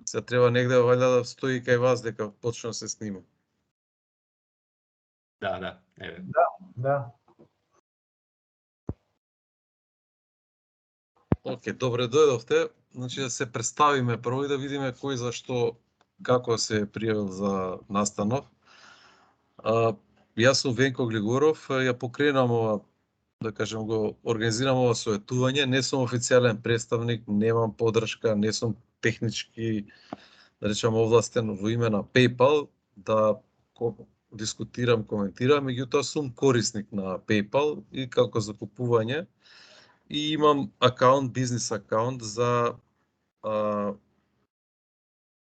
Се треба негде валја да стои кај вас дека почна да се снима. Да, еве. Да. Океј, добре дојдовте. Значи да се представиме прво и да видиме кој зашто како се пријавил за настанов. Јас сум Венко Глигоров, ја покренам ова, да кажем, го организирам ова советување. Не сум официјален представник, немам поддршка, не сум технички, да речам, овластен во име на PayPal да дискутирам, коментирам, меѓутоа сум корисник на PayPal и како закупување и имам акаунт, бизнис акаунт за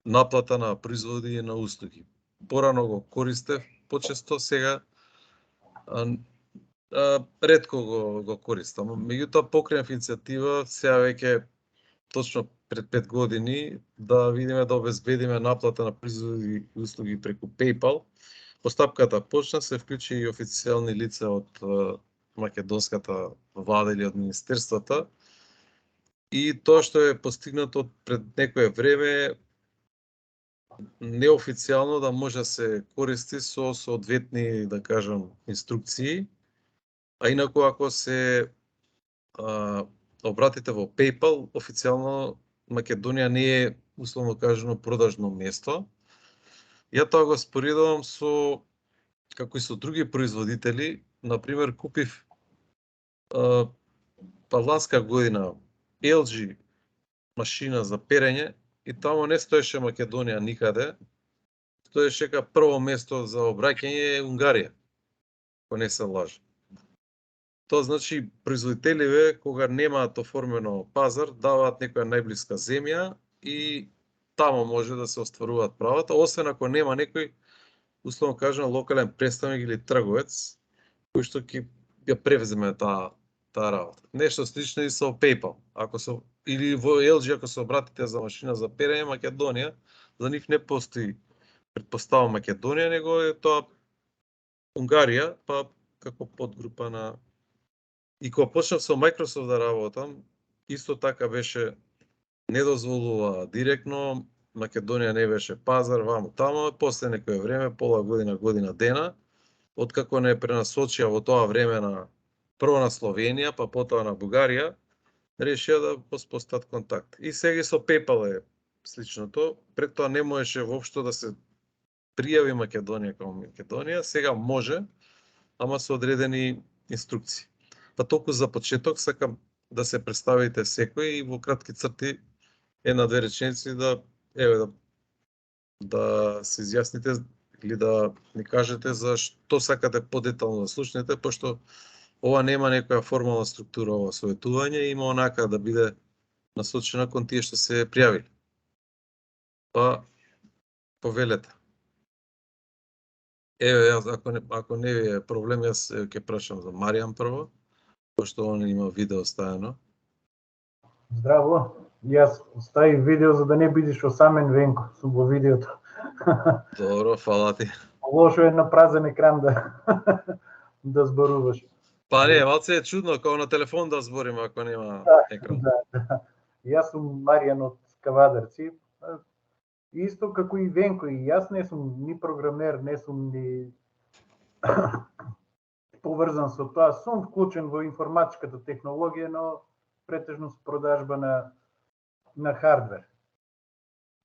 наплата на производи и на услуги. Порано го користев почесто, сега ретко го користам. Меѓутоа покренав иницијатива сега веќе точно пред 5 години да видиме да обезбедиме наплата на производи и услуги преку PayPal. Постапката почна, се вклучи и официјални лица од македонската влада или од министерствата. И тоа што е постигнато пред некое време неофицијално да може да се користи со соодветни, да кажам, инструкции. А инаку ако се обратите во PayPal, официјално Македонија не е, условно кажано, продажно место. Ја тоа го споредувам со, како и со други производители. Например, купив ланска година LG машина за перење и таму не стоеше Македонија никаде. Стоеше дека прво место за обраќање е Унгарија, ако не се лаже. Тоа значи производителиве кога немаат оформено пазар, даваат некоја најблиска земја и таму може да се остваруваат правата, освен ако нема некој, условно кажано, локален представник или трговец кој што ќе ја превземе таа работа. Нешто слично и со PayPal. Или во LG, ако се обратите за машина за перење Македонија, за нив не постои, предпоставам, Македонија, него е тоа Унгарија, па како подгрупа на... И кога почнав со Microsoft да работам, исто така беше, не дозволува директно, Македонија не беше пазар, ваму таму, после некое време, пола година, година дена, откако не пренасочија во тоа време на прво на Словенија, па потоа на Бугарија, решија да поспостават контакт. И сега со PayPal е сличното. Пред тоа не можеше воопшто да се пријави Македонија како Македонија, сега може, ама со одредени инструкции. Па толку за почеток сакам да се представите секој и во кратки црти една-две реченици да се изјасните или да ни кажете за што сакате подетално да слушнете, пошто ова нема некоја формална структура, ова советување, има онака да биде насочена кон тие што се пријавили. Па, повелете. Ако не ви е проблем, јас ќе прашам за Маријан прво, пошто он има видео ставено. Здраво, јас ставив видео за да не бидеш осамен, Венко, сум во видеото. Добро, фала ти. Лошо е на празен екран да зборуваш. Па не, малце е чудно, како на телефон да збориме ако нема екран. Да. Јас сум Маријан од Кавадарци. Исто како и Венко, и јас не сум ни програмер, не сум ни поврзан со тоа. Сум вклучен во информатичката технологија, но претежно со продажба на хардвер.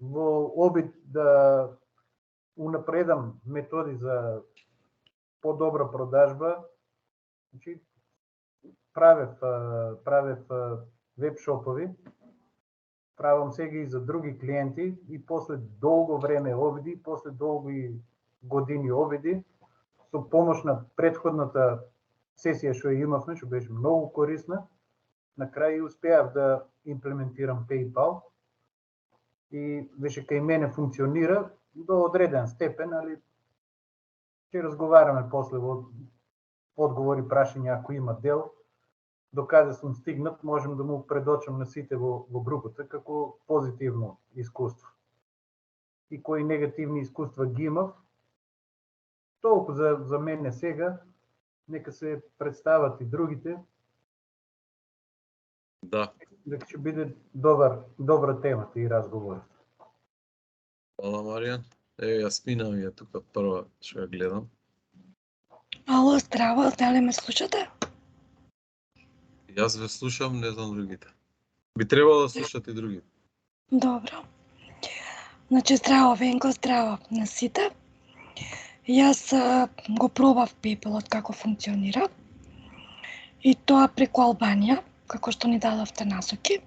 Во обид да унапредам методи за подобра продажба, значи правев веб-шопови, правам сега и за други клиенти и после долго време обиди, после долги години обиди, со помош на претходната сесија што ја имавме, што беше многу корисна, на крај успеав да имплементирам PayPal и беше кај мене функционира до одреден степен, али ќе разговараме после во одговори, прашања, ако има дел, до каде сум стигнат, можем да му предочам на сите во групата како позитивно искуство. И кои негативни искуства ги имав, толку за мене сега, нека се представат и другите. Да. Дека ќе биде добра темата и разговорот. Hvala, Маријан. Јас минам ја тука прва што ја гледам. Ало, здраво, дали ме слушате? Јас ве слушам, не знам другите. Би требало да слушате и другите. Добро. Значи, здраво, Венко, здраво на сите. Јас го пробав пепелот како функционира. И тоа преку Албанија, како што ни дадовте насоки.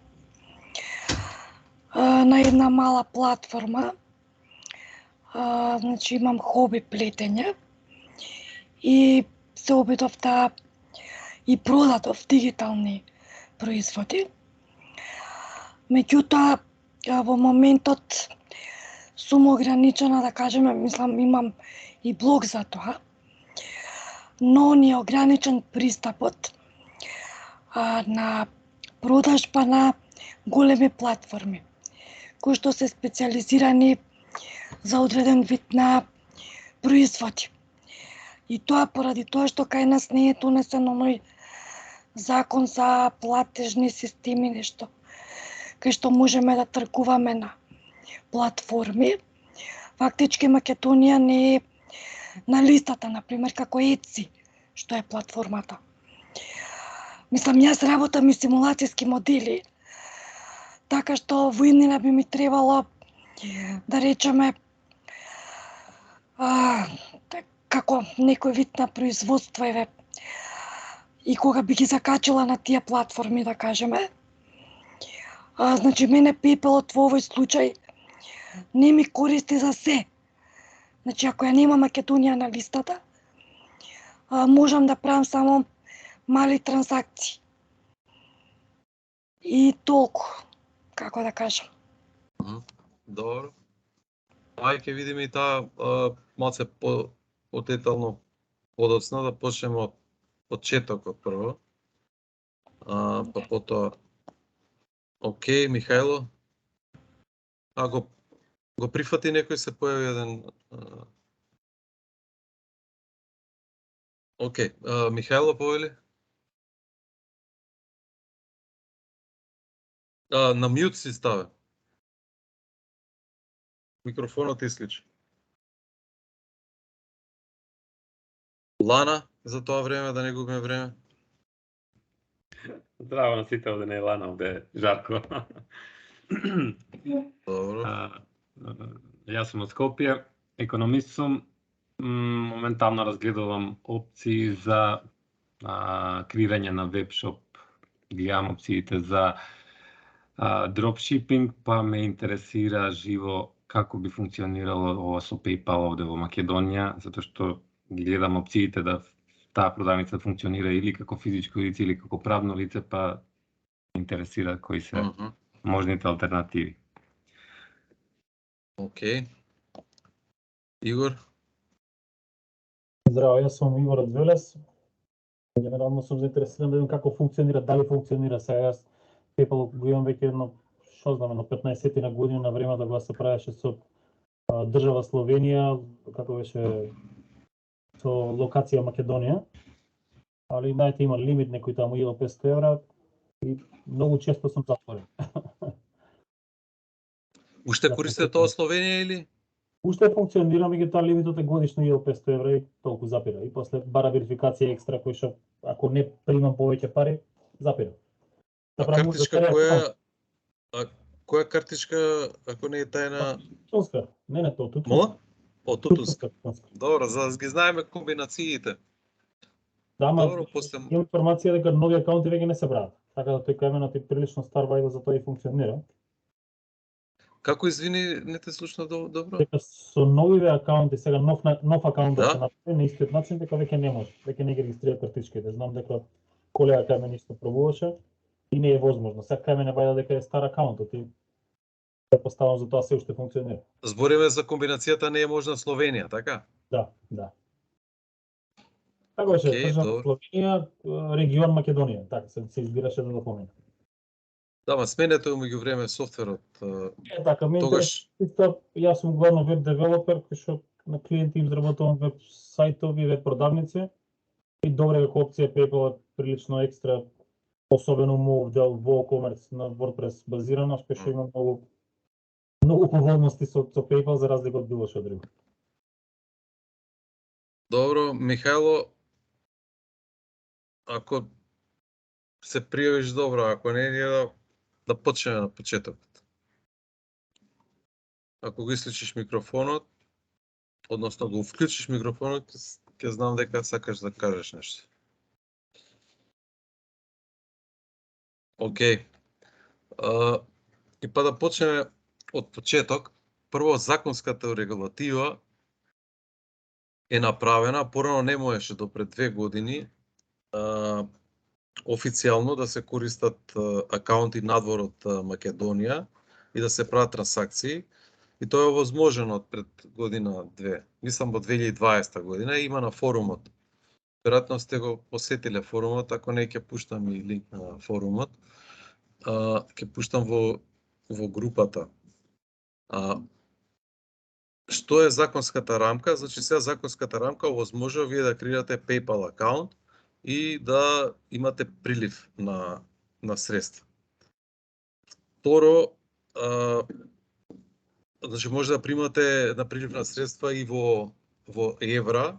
На една мала платформа. Значи, имам хоби плетење. И се обидов да и продадов дигитални производи. Меѓутоа, во моментот сум ограничена, да кажеме, мислам, имам и блог за тоа, но ни е ограничен пристапот на продажба на големи платформи, кои што се специализирани за одреден вид на производи. И тоа поради тоа што кај нас не е донесен оној закон за платежни системи, нешто, кај што можеме да тргуваме на платформи. Фактички Македонија не е на листата, например, како Etsy, што е платформата. Мислам, јас работам и симулацијски модели, така што во иднина би ми требало, да речеме, како некој вид на производство и кога би ги закачила на тие платформи, да кажеме. Значи, мене пепелот во овој случај не ми користи за се. Значи, ако ја нема Македонија на листата, можам да правам само мали транзакции. И толку, како да кажам. Добро. Ај, ќе видиме и таа малце по-детално подоцна, да почнеме од почетокот прво. Па потоа, окей, Михајло. Го прифати некој, се појави еден... Окей, Михајло повели? На мјут си ставе. Микрофонот исклучи. Лана, за тоа време, да не губиме време. Здраво на сите, овде не е Лана, овде е Жарко. Добро. Јас сум од Скопје, економист сум, моментално разгледувам опции за креирање на вебшоп, гледам опциите за дропшипинг, па ме интересира живо како би функционирало ова со PayPal овде во Македонија, затоа што ги гледам опциите да таа продавница функционира или како физичко лице или како правно лице, па ме интересира кои се можните алтернативи. Окей. Игор? Здраво, јас сум Игор од Велес. Генерално сум заинтересиран да видам како функционира, дали функционира сега. Јас PayPal го имам веќе едно, што знам, едно 15 на година, на времето кога се правеше со држава Словенија, како беше со локација Македонија. Али знаете, има лимит некој таму 1500 евра и многу често сум затворен. Уште користите тоа Словенија или? Уште функционира, меѓутоа лимитот е годишно 1500 евра и толку запира. И после бара верификација екстра кој што ако не примам повеќе пари, запира. Картичка која картичка, ако не е тајна? Тунска, не тоа, Тутунска. Мола? Тутунска. Добро, за да ги знаеме комбинациите. Да, добро, после... имам информација дека нови акаунти веќе не се прават. Така да тој кај е прилично стар, вајда за тоа и функционира. Како, извини, не те слушна добро? Дека со новиве акаунти, сега нов акаунт да се направи на истиот начин, дека веќе не може, веќе не ги регистрира картичките. Знам дека колега кај мене исто пробуваше и не е возможно. Сега кај мене вајда дека е стар акаунтот и предпоставам за тоа се уште функционира. Збориме за комбинацијата не е можна Словенија, така? Да. Така беше, држава Словенија, регион Македонија, така се избираше за да помине. Да, ма сменете меѓу време софтверот. Така, јас сум главно веб девелопер, кој што на клиенти им изработувам веб сајтови, веб продавници и добре како опција PayPal е прилично екстра, особено мов дел WooCommerce на WordPress базирано, што има многу поволности со PayPal за разлика од било што друго. Добро, Михајло, ако се пријавиш добро, ако не, ние да почнеме на почетокот. Ако го исличиш микрофонот, односно го вклучиш микрофонот, ќе знам дека сакаш да кажеш нешто. Океј. И па да почнеме од почеток. Прво, законската регулатива е направена, порано не можеше до пред 2 години официјално да се користат акаунти надвор од Македонија и да се прават трансакции. И тоа е возможно од пред година-две. Мислам во 2020 година има на форумот. Веројатно сте го посетиле форумот, ако не ќе пуштам и линк на форумот. Ќе пуштам во групата. Што е законската рамка? Значи сега законската рамка овозможува вие да креирате PayPal акаунт и да имате прилив на средства. Второ, значи може да примате на прилив на средства и во евра,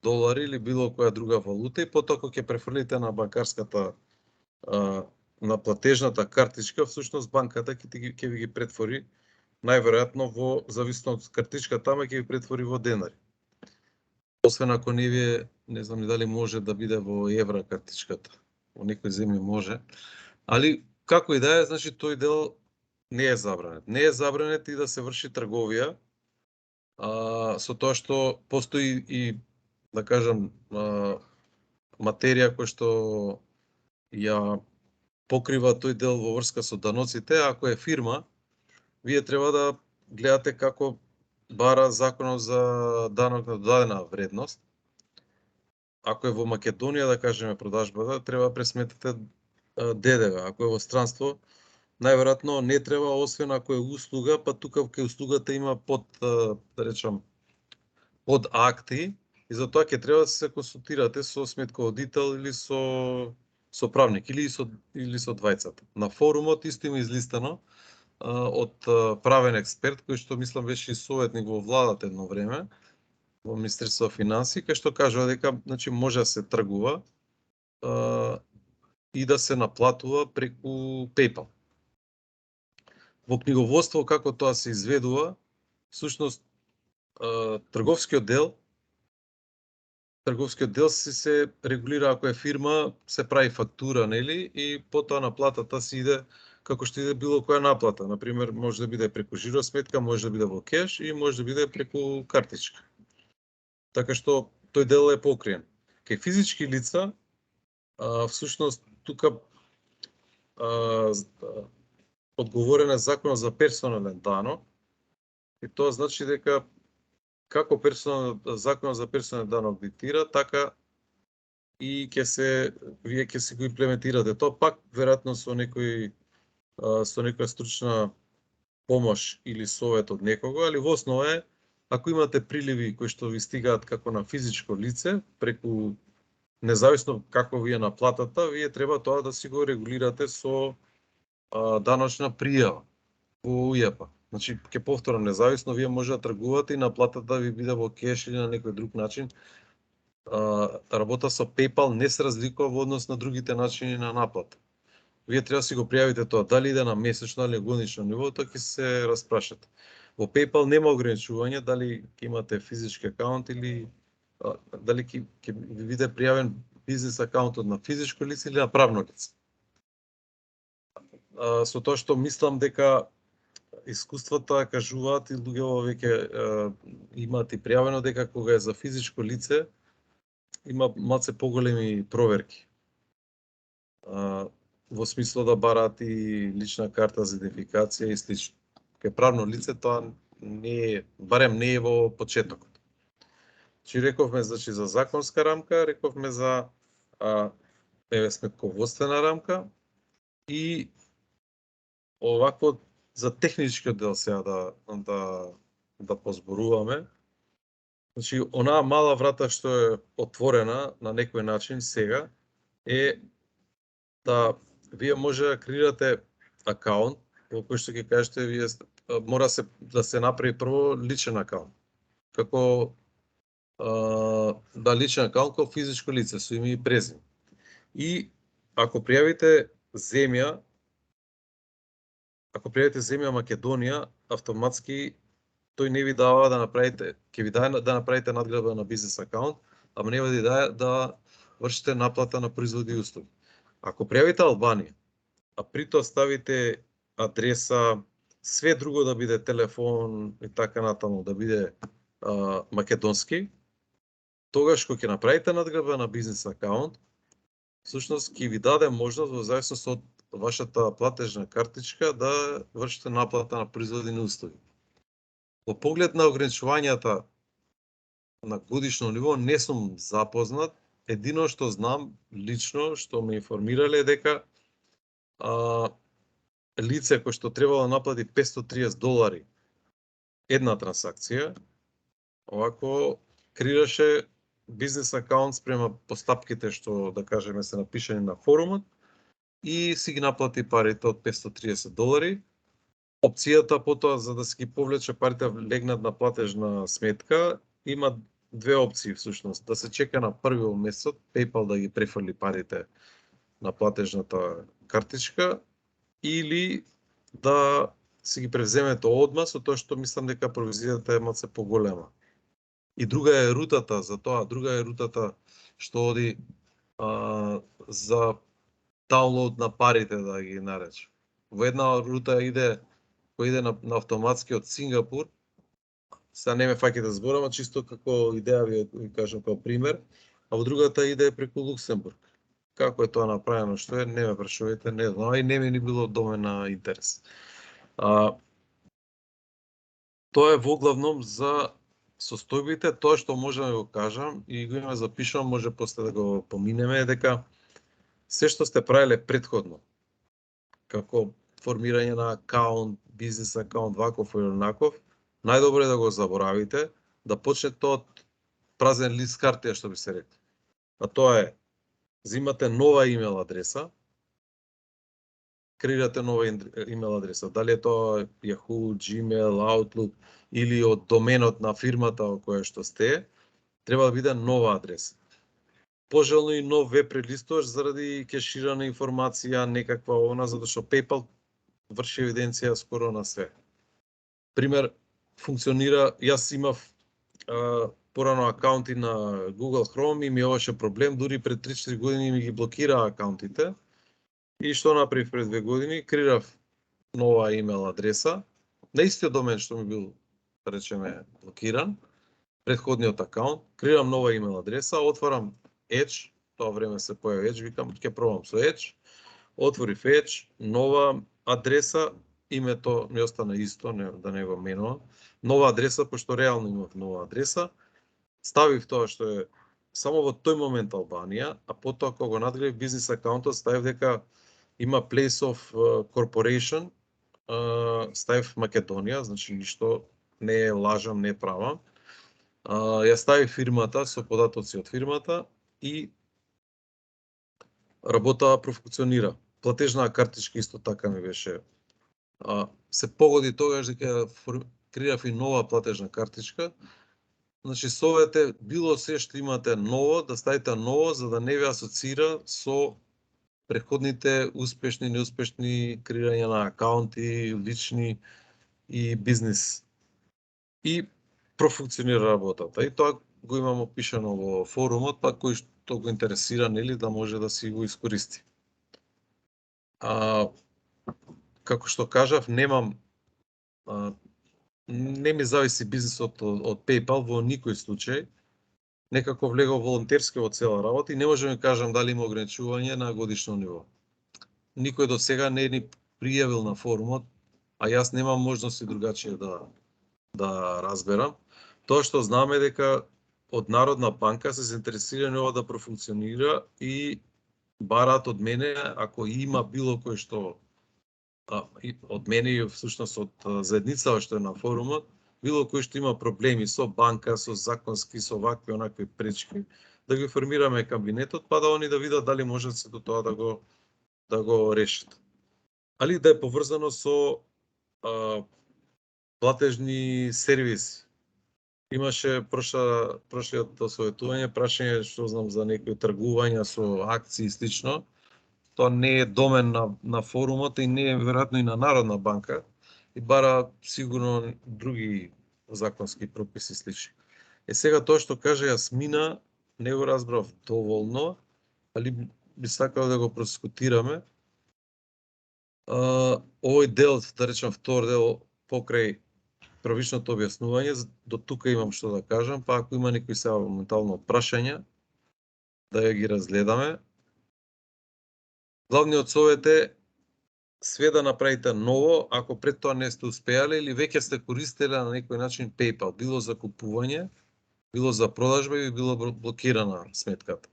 долари или било која друга валута и потоа кога ќе префрлите на банкарската на платежната картичка, всушност банката ќе ви ги претвори најверојатно во зависно од картичката, ама ќе ви претвори во денари. Освен ако не знам дали може да биде во евра картичката. Во некои земји може. Али како и да е, значи тој дел не е забранет. Не е забранет и да се врши трговија со тоа што постои и, да кажам, материја која што ја покрива тој дел во врска со даноците. Ако е фирма, вие треба да гледате како бара законот за данок на додадена вредност. Ако е во Македонија, да кажеме, продажбата, треба да пресметате ДДВ. Ако е во странство, најверојатно не треба, освен ако е услуга, па тука кај услугата има да речам, под акти, и затоа ќе треба да се консултирате со сметководител или со правник, или со двајцата. На форумот исто има излистано од правен експерт, кој што мислам беше и советник во владата едно време, во Министерство финансии, кај што кажува дека значи може да се тргува и да се наплатува преку PayPal. Во книговодство како тоа се изведува, всушност трговскиот дел се регулира ако е фирма, се прави фактура, нели, и потоа наплатата се иде како што иде било која наплата. Например, може да биде преку жиросметка, може да биде во кеш и може да биде преку картичка. Така што тој дел е покриен. Кај физички лица, всушност тука одговорен е законот за персонален данок, и тоа значи дека како законот за персонален данок диктира, така и вие ќе се го имплементирате. Тоа пак веројатно со некоја стручна помош или совет од некого, али во основа е, ако имате приливи кои што ви стигаат како на физичко лице, преку независно како ви е наплатата, вие треба тоа да си го регулирате со даночна пријава во УЈП. Значи, ќе повторам, независно вие може да тргувате и наплатата ви биде во кеш или на некој друг начин. Работа со PayPal не се разликува во однос на другите начини на наплата. Вие треба да си го пријавите тоа, дали иде на месечно или годишно ниво, тоа ќе се распрашате. Во PayPal нема ограничување дали ќе имате физички акаунт или дали ќе ви биде пријавен бизнес акаунтот на физичко лице или на правно лице. Со тоа што мислам дека искуствата кажуваат и луѓето веќе имаат и пријавено дека кога е за физичко лице има малце поголеми проверки. Во смисло да бараат и лична карта за идентификација и слично. Кај правно лице тоа не е, барем не е во почетокот. Чи рековме за законска рамка, рековме за сметководствена рамка и овакво за техничкиот дел сега да позборуваме. Значи, онаа мала врата што е отворена на некој начин сега е да вие може да креирате акаунт во кој што ќе кажете вие мора да се направи прво личен акаунт. Како личен акаунт како физичко лице со име и презиме. И ако пријавите земја Македонија, автоматски тој не ви дава да направите, ќе ви даде да направите надградба на бизнес акаунт, ама не ви даде да вршите наплата на производи и услуги. Ако пријавите Албанија, а при тоа ставите адреса, све друго да биде телефон и така натаму, да биде македонски, тогаш кога ќе направите надградба на бизнес акаунт, всушност ќе ви даде можност во зависност од вашата платежна картичка да вршите наплата на производи и услуги. Во поглед на ограничувањата на годишно ниво не сум запознат. Едино што знам лично, што ме информирале е дека лице кој што требало да наплати $530 една трансакција, овако креираше бизнес акаунт спрема постапките што, да кажеме, се напишани на форумот и си ги наплати парите од $530. Опцијата потоа за да си ги повлече парите легнат на платежна сметка, има две опции всушност. Да се чека на првиот месец, PayPal да ги префрли парите на платежната картичка, или да си ги превземете одма, со тоа што мислам дека провизијата е малце поголема. И друга е рутата за тоа, што оди за даунлоад на парите, да ги наречем. Во една рута кој иде на автоматски од Сингапур, сега не ме фаќате збор, ама чисто како идеја ви кажам како пример, а во другата иде преку Луксембург. Како е тоа направено, што е, не ме прашувајте, не знам, и не ми ни било домен на интерес. Тоа е воглавном за состојбите. Тоа што можам да го кажам и го имаме запишано, може после да го поминеме, е дека се што сте правиле претходно, како формирање на акаунт, бизнес акаунт, ваков или онаков, најдобро е да го заборавите, да почнете од празен лист хартија, што би се рекли. А тоа е, зимате нова имейл адреса, креирате нова имейл адреса, дали е тоа Yahoo, Gmail, Outlook или од доменот на фирмата во која што сте, треба да биде нова адреса. Пожелно и нов веб прелистувач заради кеширана информација, некаква она, затоа што PayPal врши евиденција скоро на све. Пример, функционира, јас имав порано акаунти на Google Chrome и ми оваше проблем, дури пред 3-4 години ми ги блокира акаунтите. И што направив пред 2 години? Креирав нова имейл адреса, на истиот домен што ми бил, речеме, блокиран, предходниот акаунт, креирам нова имейл адреса, отварам Edge, тоа време се појави Edge, викам, ќе пробам со Edge, отворив Edge, нова адреса, името ми остана исто, да не го менувам, нова адреса, пошто реално имав нова адреса, ставив тоа што е само во тој момент Албанија, а потоа кога го надградив бизнес акаунтот, ставив дека има Place of Corporation, ставив Македонија, значи ништо не е лажам, не е правам. Ја ставив фирмата со податоци од фирмата и работа профункционира. Платежна картичка исто така ми беше. Се погоди тогаш дека креирав и нова платежна картичка. Значи, советте, било се што имате ново, да ставите ново, за да не ви асоцира со преходните успешни и неуспешни креирање на акаунти, лични и бизнес. И профункционира работата. И тоа го имам опишано во форумот, па кој што го интересира, нели, да може да си го искористи. Како што кажав, не ми зависи бизнисот од PayPal во никој случај. Некако влегов волонтерски во цела работа и не можам да кажам дали има ограничување на годишно ниво. Никој до сега не ни пријавил на форумот, а јас немам можности другачие да разберам. Тоа што знам е дека од Народна банка се заинтересирани ова да профункционира и бараат од мене, ако има било кој што од мене и всушност од заедницава што е на форумот, било кој што има проблеми со банка, со законски, со вакви онакви пречки, да ги формираме кабинетот, па да они да видат дали можат се до тоа да го решат. Али да е поврзано со платежни сервиси. Имаше прошлиот осветување, прашање што знам за некои тргувања со акции и слично. Тоа не е домен на форумот и не е веројатно и на Народна банка и бара сигурно други законски прописи слични. Сега тоа што каже Јасмина, не го разбрав доволно, али би сакал да го проскутираме. Овој дел, да речем втор дел, покрај првичното објаснување, до тука имам што да кажам, па ако има некои сега моментално прашања, да ја ги разгледаме. Главниот совет е све да направите ново, ако пред тоа не сте успеале или веќе сте користеле на некој начин PayPal, било за купување, било за продажба или било блокирана сметката.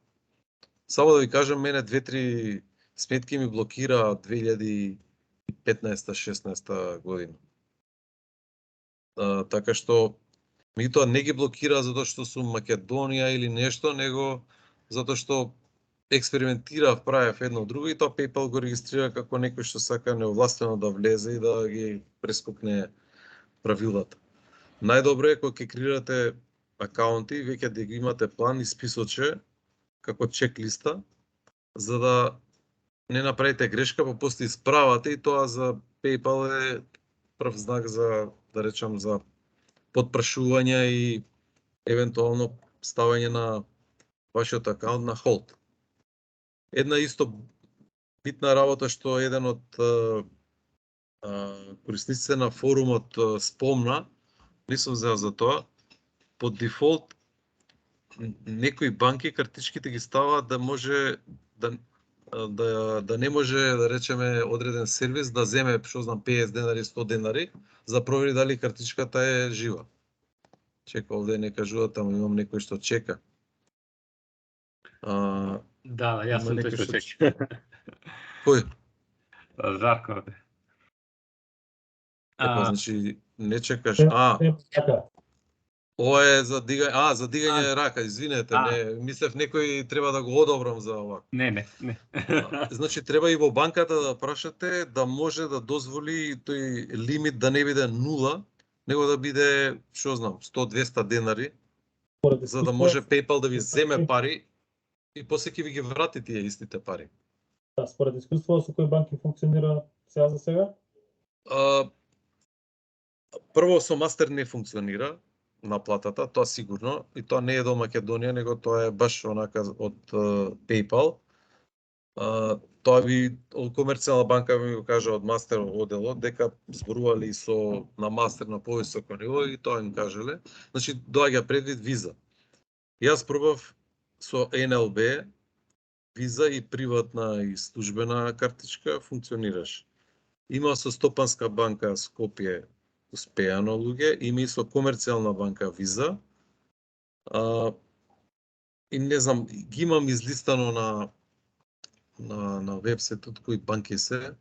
Само да ви кажам, мене 2-3 сметки ми блокира 2015-16 година. Така што ми тоа не ги блокира затоа што сум Македонија или нешто, него затоа што експериментирав, правев едно друго и тоа PayPal го регистрира како некој што сака неовластено да влезе и да ги прескокне правилата. Најдобро е кога ќе креирате акаунти, веќе да ги имате план и списоче како чек-листа, за да не направите грешка, па после исправате и тоа за PayPal е прв знак за, да речам, за подпрашување и евентуално ставање на вашиот акаунт на холд. Една исто битна работа што еден од корисниците на форумот спомна, не сум знаел за тоа, по дефолт некои банки картичките ги ставаат да може да не може, да речеме, одреден сервис да земе, што знам, 50 денари, 100 денари, за да провери дали картичката е жива. Чека, овде не кажува, таму имам некој што чека. Да, јас сум тој што чека. Кој? Жарко. Значи, не чекаш. Така. Ова е за дигање, за дигање рака, извинете, не, мислев некој треба да го одобрам за ова. Не. Значи треба и во банката да прашате да може да дозволи тој лимит да не биде 0, него да биде, што знам, 100-200 денари, за да може PayPal да ви земе пари и после ќе ви ги врати тие истите пари. Да, според искуство со кои банки функционира сега за сега? Прво со Мастер не функционира наплатата, тоа сигурно, и тоа не е до Македонија, него тоа е баш онака од PayPal. Тоа би комерцијална банка ми го кажа од Мастер оделот дека зборували со на Мастер на повисоко ниво и тоа им кажале. Значи доаѓа предвид виза. Јас пробав со NLB виза и приватна и службена картичка функционираше. Има со Стопанска банка Скопје успеано луѓе, има и со комерцијална банка Виза. И не знам, ги имам излистано на вебсайтот кои банки се.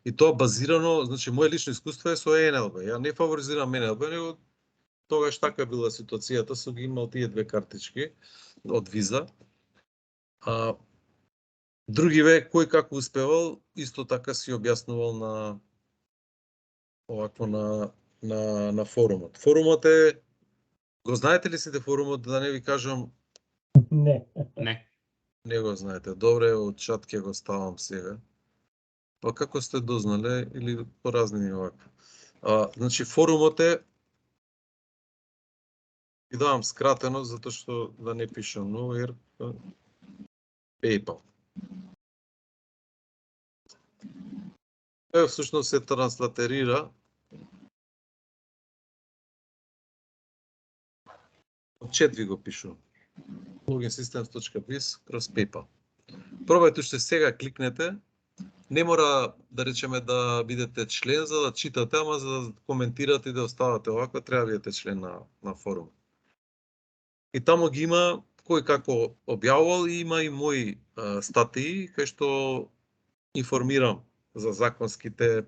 И тоа базирано, значи моје лично искуство е со NLB. Ја не фаворизирам NLB, него тогаш така била ситуацијата, со ги имал тие две картички од Виза. Други ве кој како успевал, исто така си објаснувал на овако на форумот. Форумот е, го знаете ли сите форумот, да не ви кажам? Не. Не го знаете. Добре, од чат ќе го ставам сега. Па како сте дознале или по разни овако? Значи форумот е, и давам скратено затоа што да не пишам многу, jer PayPal. Тоа всушност се транслатерира од чет ви го пишувам. loginsystems.biz кроз PayPal. Пробајте уште сега кликнете. Не мора да речеме да бидете член за да читате, ама за да коментирате и да оставате овако, треба да бидете член на форум. И таму ги има кој како објавувал и има и мои статии кај што информирам за законските,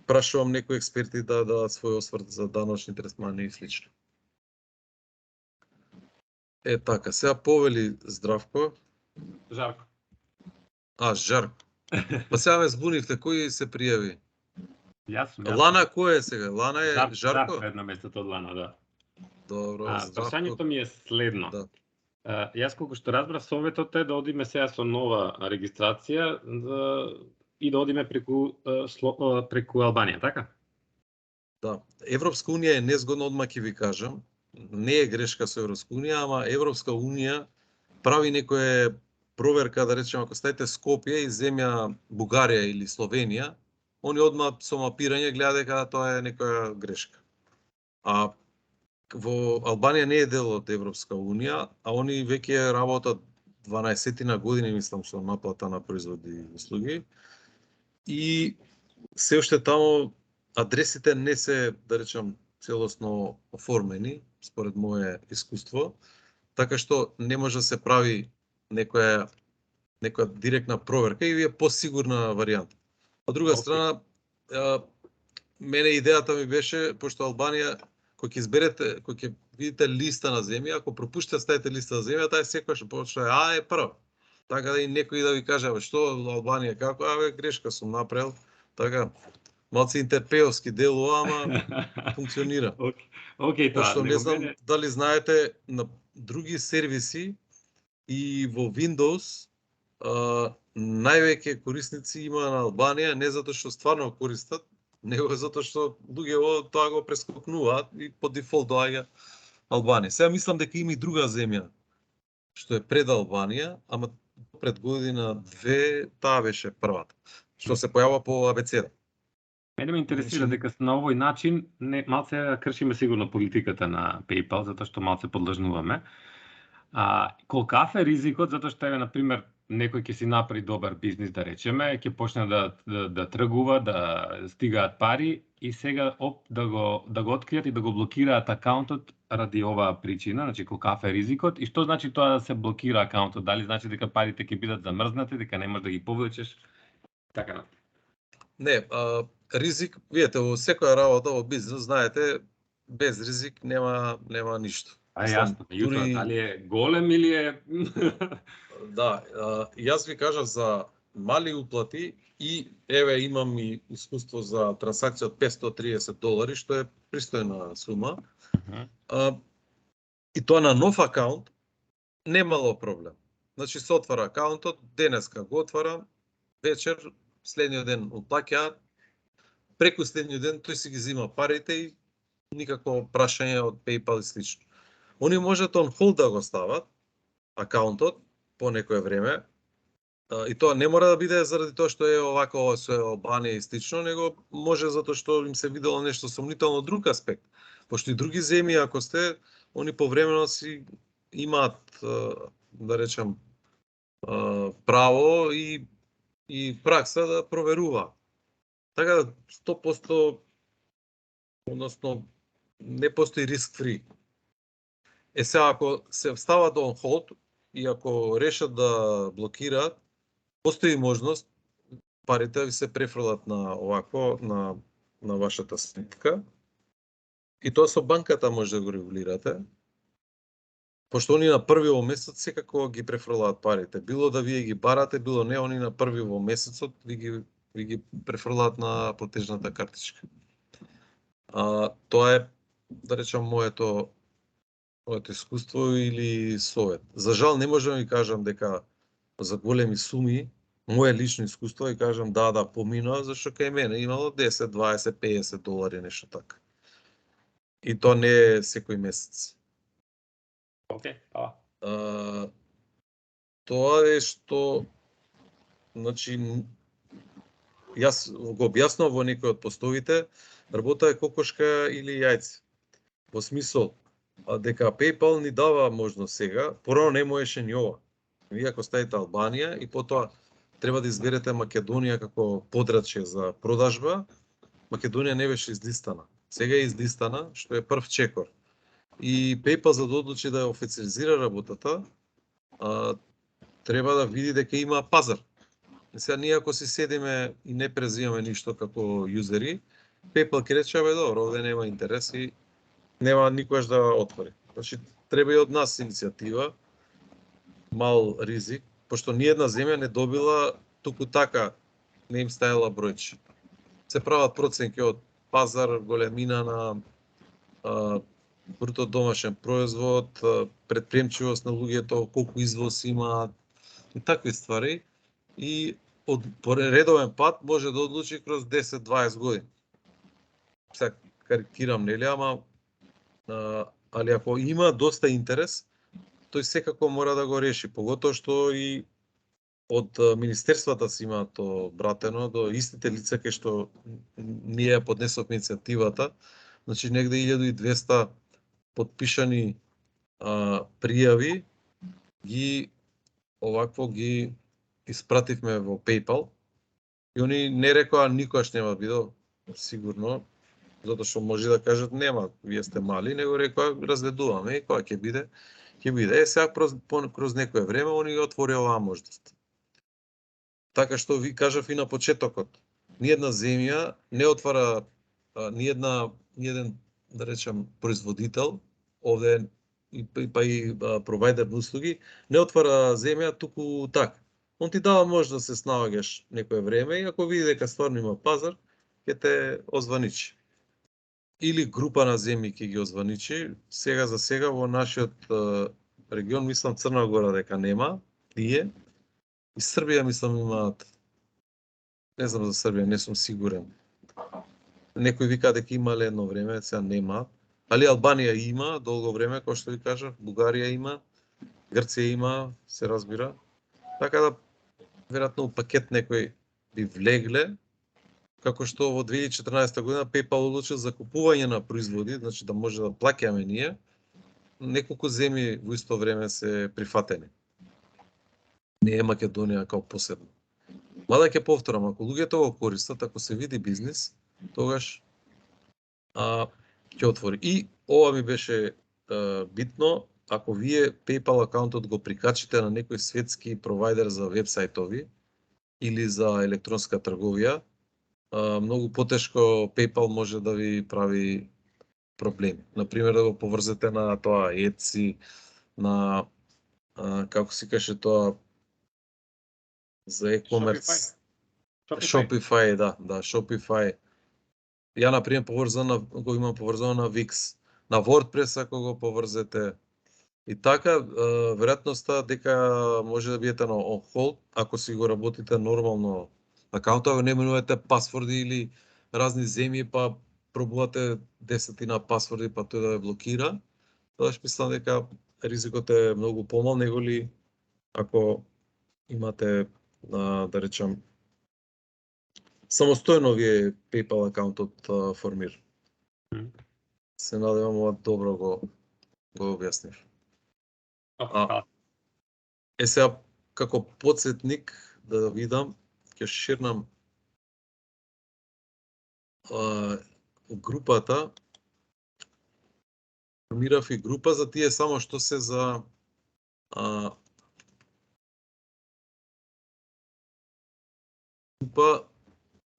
прашувам некои експерти да дадат свој осврт за даночни третмани и слично. Така, сега повели Здравко. Жарко. Жарко. Па сега ме збунивте, кој се пријави? Јас сум. Лана кој е сега? Лана е Жарко? Зарко на местото од Лана, да. Добро, прашањето ми е следно. Да. Јас колку што разбрав, советот е да одиме сега со нова регистрација и да одиме преку Албанија, така? Да. Европска унија е незгодна, одма ќе ви кажам. Не е грешка со Европска унија, ама Европска унија прави некоја проверка, да речеме, ако стаите Скопје и земја Бугарија или Словенија, они одма со мапирање гледа дека тоа е некоја грешка. А во Албанија не е дел од Европска унија, а они веќе работат 12 години, мислам, со наплата на производи и услуги. И се уште таму адресите не се, да речем, целосно оформени, според моје искуство, така што не може да се прави некоја директна проверка и е посигурна варијанта. Од друга страна, мене идејата ми беше, пошто Албанија, кој ќе видите листа на земја, ако пропуштите ставите листа на земја, тај секојаш почне е прв. Така да и некој да ви каже, што Албанија како, грешка сум направил, така малце интерпеовски делува, ама функционира. Океј, тоа. Пошто не знам дали знаете, на други сервиси и во Windows највеќе корисници има на Албанија, не затоа што стварно користат, него затоа што луѓето тоа го прескокнуваат и по дефолт доаѓа Албанија. Сега мислам дека има и друга земја што е пред Албанија, ама пред година-две таа беше првата, што се појава по абецеда. Мене ме интересира дека на овој начин малце кршиме сигурно политиката на PayPal, затоа што малце подлажнуваме. Колкав е ризикот, затоа што на пример некој ќе си направи добар бизнис, да речеме, ќе почне да тргува, да стигаат пари и сега да го откријат и да го блокираат акаунтот ради оваа причина, значи колкав е ризикот и што значи тоа да се блокира акаунтот, дали значи дека парите ќе бидат замрзнати, дека не можеш да ги повлечеш, така на. Не, ризик, видите, во секоја работа во бизнес, знаете, без ризик нема ништо. Јасно, дали е голем или е... Да, јас ви кажав за мали уплати и еве имам и искуство за трансакција од $530, што е пристојна сума. И тоа на нов акаунт немало проблем. Значи се отвара акаунтот, денеска го отварам, вечер, следниот ден уплаќаат, преку следниот ден тој си ги зима парите и никакво прашање од PayPal и слично. Они можат on hold да го стават акаунтот по некое време, и тоа не мора да биде заради тоа што е овако со Албанија и слично, него може затоа што им се видело нешто сомнително друг аспект. Пошто и други земји, ако сте, они повремено си имаат, да речем, право и пракса да проверуваат. Така да 100%, односно, не постои риск фри. Сега, ако се стават on hold и ако решат да блокираат, постои можност парите ви се префрлат на овако, на вашата сметка. И тоа со банката може да го регулирате. Пошто они на први во месец секако ги префрлаат парите. Било да вие ги барате, било не, они на први во месецот ви ги префрлаат на платежната картичка. Тоа е, да речам, моето искуство или совет. За жал не можам да ви кажам дека за големи суми, моје лично искуство, и кажам да поминува, зашто кај мене имало 10, 20, $50 нешто така. И тоа не е секој месец. Океј, тоа е што, значи, јас го објаснувам во некој од постовите, работа е кокошка или јајце. Во смисол, дека PayPal ни дава можност сега, порано не можеше ни ова. Вие ако ставите Албанија и потоа треба да изберете Македонија како подрачје за продажба, Македонија не беше излистана. Сега е излистана, што е прв чекор. И PayPal за да одлучи да ја официализира работата, треба да види дека има пазар. Сега ние ако си седиме и не презимаме ништо како јузери, PayPal ќе рече, добро, овде нема интерес и нема никогаш да отвори. Значи, треба и од нас иницијатива, мал ризик, пошто ни една земја не добила туку така, не им ставила бројче. се прават проценки од пазар, големина на бруто домашен производ, предприемчивост на луѓето, колку извоз имаат и такви ствари. И по редовен пат може да одлучи кроз 10-20 години. Сега карикирам, нели, али ако има доста интерес, тој секако мора да го реши, поготоа што и од министерствата си има то братено до истите лица кај што ние поднесовме иницијативата, значи негде 1200 подпишани пријави ги испративме во PayPal и они не рекоа никогаш нема биде сигурно, затоа што може да кажат нема, вие сте мали, него рекоа разгледуваме и кога ќе биде, ќе биде. Сега кроз некое време они отворија оваа можност. Така што ви кажав и на почетокот, ниедна земја не отвара, ниеден, да речем, производител, овде па и провайдер на услуги, не отвара земја туку така. Он ти дава можност да се снаоѓаш некое време и ако види дека стварно има пазар, ќе те озваничи. Или група на земји ќе ги озваничи. Сега за сега во нашиот регион, мислам Црна Гора дека нема, тие. И Србија, мислам, имаат. Не знам за Србија, не сум сигурен. Некои вика дека имале едно време, сега нема. Али Албанија има долго време, кој што ви кажав, Бугарија има, Грција има, се разбира. Така да, веројатно пакет некој би влегле, како што во 2014 година PayPal одлучил за купување на производи, значи да може да плаќаме ние, неколку земји во исто време се прифатени. Не е Македонија као посебно. Мада ќе повторам, ако луѓето го користат, ако се види бизнис, тогаш ќе отвори. И ова ми беше битно, ако вие PayPal акаунтот го прикачите на некој светски провайдер за вебсајтови или за електронска трговија, многу потешко PayPal може да ви прави проблеми. Например, да го поврзете на тоа Etsy, на како се каже тоа за e-commerce. Shopify, да, Shopify. Ја например го имам поврзано на Wix, на WordPress ако го поврзете. И така, веројатноста дека може да биете на on hold, ако си го работите нормално акаунтот, не менувате пасворди или разни земји, па пробувате 10 пасворди, па тој да ве блокира, тогаш мислам дека ризикот е многу помал, него ли ако имате, да речам, самостојно ви е PayPal акаунтот формира. Се надевам ова добро го објаснив. Сега, како подсетник, да видам, ќе ширнам групата. Формирав и група за тие само што се за група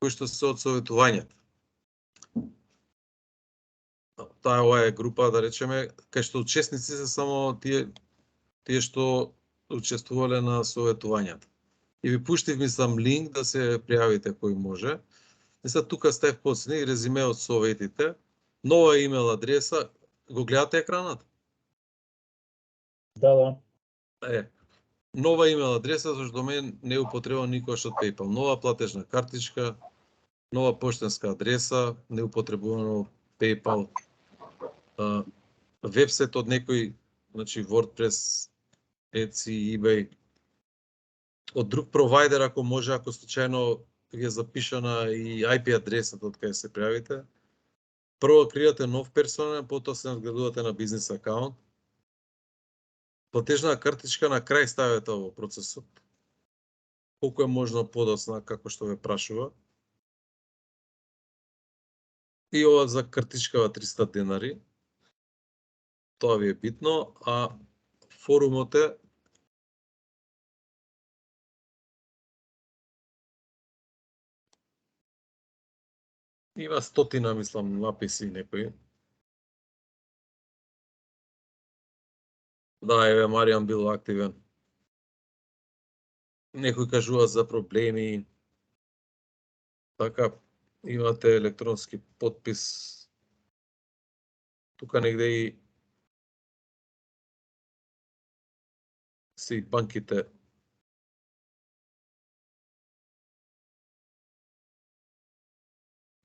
кои што се од советувањата. Ова е група, да речеме, кај што учесници се само тие што учествувале на советувањата. И ви пуштив, мислам, линк да се пријавите кој може. И сега тука ставив последни резиме од советите, нова имейл адреса, го гледате екранот? Да. Нова имейл адреса, зашто до мен не употребувам никогаш од PayPal. Нова платежна картичка, нова поштенска адреса, не употребувано PayPal. Вебсайт од некој, значи WordPress, Etsy, eBay, од друг провайдер, ако може, ако случајно ви е запишана и IP адресата од кај се пријавите. Прво креирате нов персонален, потоа се надградувате на бизнес акаунт. Платежна картичка на крај ставите во процесот. Колку е можно подоцна, како што ве прашува. И ова за картичкава 300 денари. Тоа ви е битно, а форумот е има 100, мислам, написи некои. Да, еве, Маријан бил активен. Некои кажува за проблеми. Така, Имате електронски подпис. Тука негде и се и банките.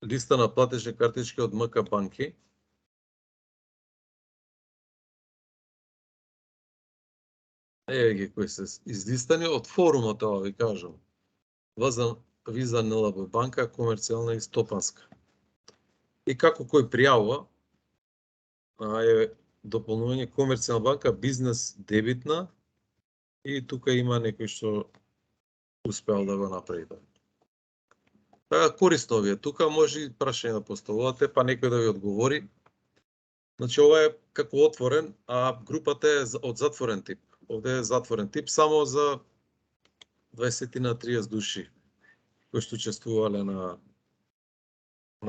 Листа на платежни картички од МК банки. Еве ги кои се излистани од форумот, ова ви кажам. Виза НЛБ банка, комерцијална и стопанска. И како кој пријавува, е дополнување комерцијална банка, бизнес дебитна, и тука има некој што успеал да го направи. Така корисно ви е. Тука може и прашање да поставувате, па некој да ви одговори. Значи, ова е како отворен, а групата е од затворен тип. Овде е затворен тип само за 20 на 30 души кои што учествувале на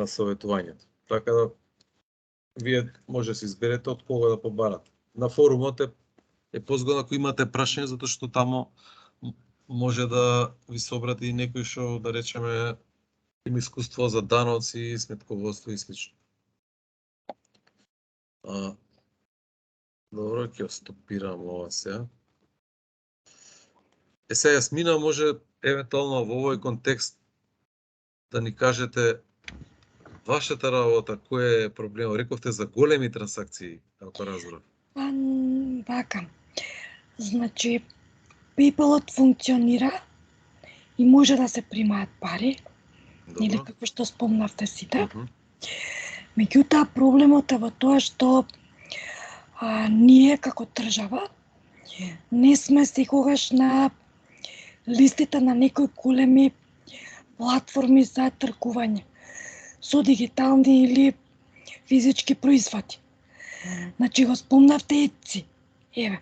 советувањето. Така да вие може да се изберете од кога да побарате. На форумот е позгодно ако имате прашање, затоа што тамо може да ви се обрати и некој што, да речеме, има искуство за даноци, сметководство и слично. Добро, ќе стопирам ова сега. Сега Јасмина може евентуално во овој контекст да ни кажете вашата работа, кој е проблемот? Рековте за големи трансакции, ако разбрав. Така. Значи, PayPal-от функционира и може да се примаат пари, или како што спомнавте сите. Меѓутоа, проблемот е во тоа што ние како држава не сме секогаш на листите на некои големи платформи за тргување со дигитални или физички производи. Значи го спомнавте Etsy. Еве.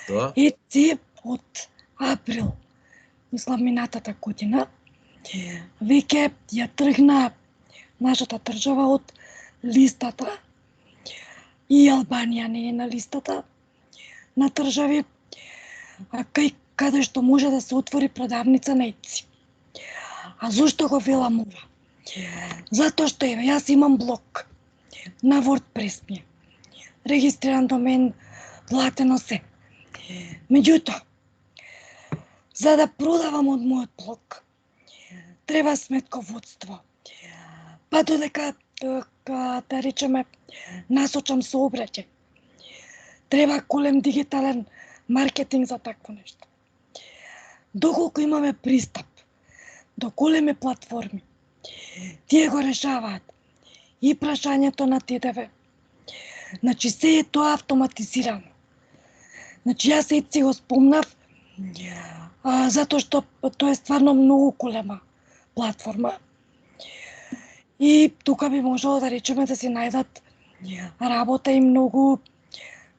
Да. Etsy од април, мислам минатата година, веќе ја тргна нашата држава од листата, и Албанија не е на листата на држави каде што може да се отвори продавница на Etsy. А зошто го велам ова? Затоа што еве, јас имам блог на WordPress ми. Регистриран домен, платено се. Меѓутоа, за да продавам од мојот блог, треба сметководство. Па додека, да речеме, насочам сообраќај. Треба голем дигитален маркетинг за такво нешто. Доколку имаме пристап до големи платформи, тие го решаваат и прашањето на ТДВ. Значи, се е тоа автоматизирано. Значи, јас Etsy го спомнав, затоа што тоа е стварно многу голема платформа. И тука би можело да речеме да се најдат работа и многу,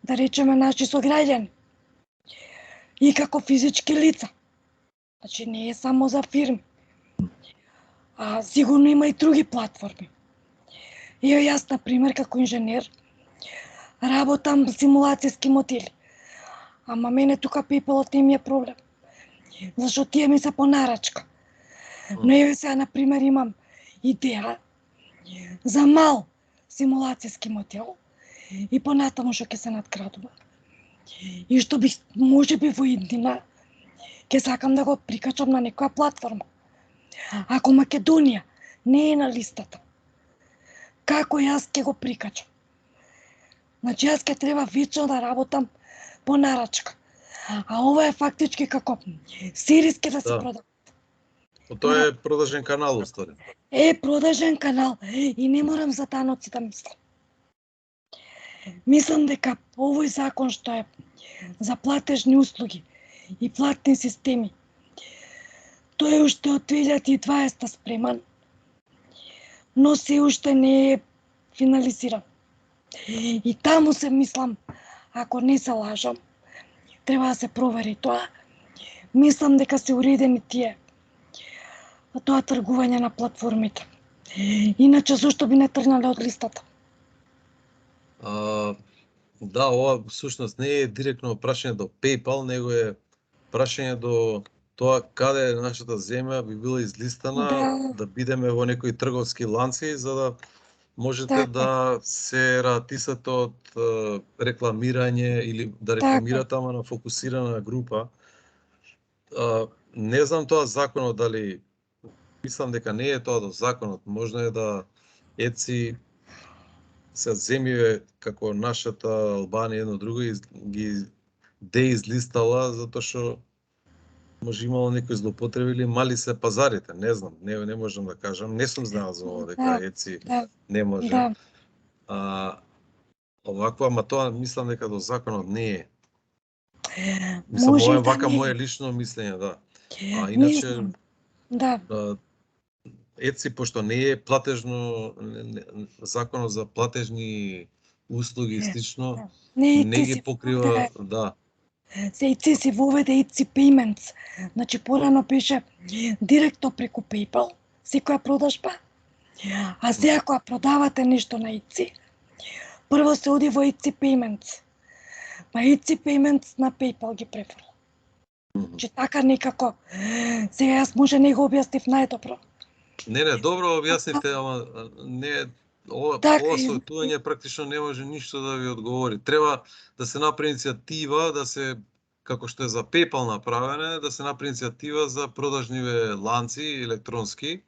да речеме, наши сограѓани. И како физички лица. Значи, не е само за фирми. Сигурно има и други платформи. И јас, например, како инженер, работам симулацијски модели. Ама мене тука PayPal-от не ми е проблем. Зашто тие ми се по нарачка. Но еве сега, например, имам идеја за мал симулацијски модел и понатаму што ќе се надградува. И што би, може би во иднина, ќе сакам да го прикачам на некоја платформа. Ако Македонија не е на листата, како јас ќе го прикачам? Значи, јас ќе треба вечно да работам по нарачка. А ова е фактички како сериски да се продава. Тоа е продажен канал, уствари. Е, продажен канал. И не морам за даноци да мислам. Мислам дека овој закон што е за платежни услуги и платни системи, тој е уште од 2020 спреман, но се уште не е финализиран. И таму се мислам, ако не се лажам, треба да се провери тоа. Мислам дека се уредени тие тоа тргување на платформите. Иначе зошто би не тргнале од листата? Да, ова всушност не е директно прашање до PayPal, него е прашање до тоа каде нашата земја би била излистана да бидеме во некои трговски ланци за да можете Така. да се ратисате од рекламирање или да рекламирате ама на фокусирана група. Не знам тоа законот дали, мислам дека не е тоа до законот, можно е да ЕЦИ се земјиве како нашата Албанија едно друго ги деизлистала затоа што може имало некои злоупотреби или мали се пазарите, не знам, не можам да кажам, не сум знаел за ова дека ЕЦИ не може. Оваква, ама тоа мислам дека до законот не е. Мислам, ова е вака моје лично мислење, да. А иначе ЕЦИ, пошто не е платежно, законот за платежни услуги и слично, не ги покрива, да. Се ЕЦИ си воведе ЕЦИ Payments. Значи порано беше директно преку PayPal, секоја продажба. А сега кога продавате нешто на ЕЦИ, прво се оди во ЕЦИ Payments. Па ЕЦИ Payments на PayPal ги префрла. Че така некако, сега јас може не го објаснив најдобро. Не, добро објасните, ама не, ова советување практично не може ништо да ви одговори. Треба да се направи иницијатива, да се, како што е за PayPal направене, да се направи иницијатива за продажниве ланци електронски,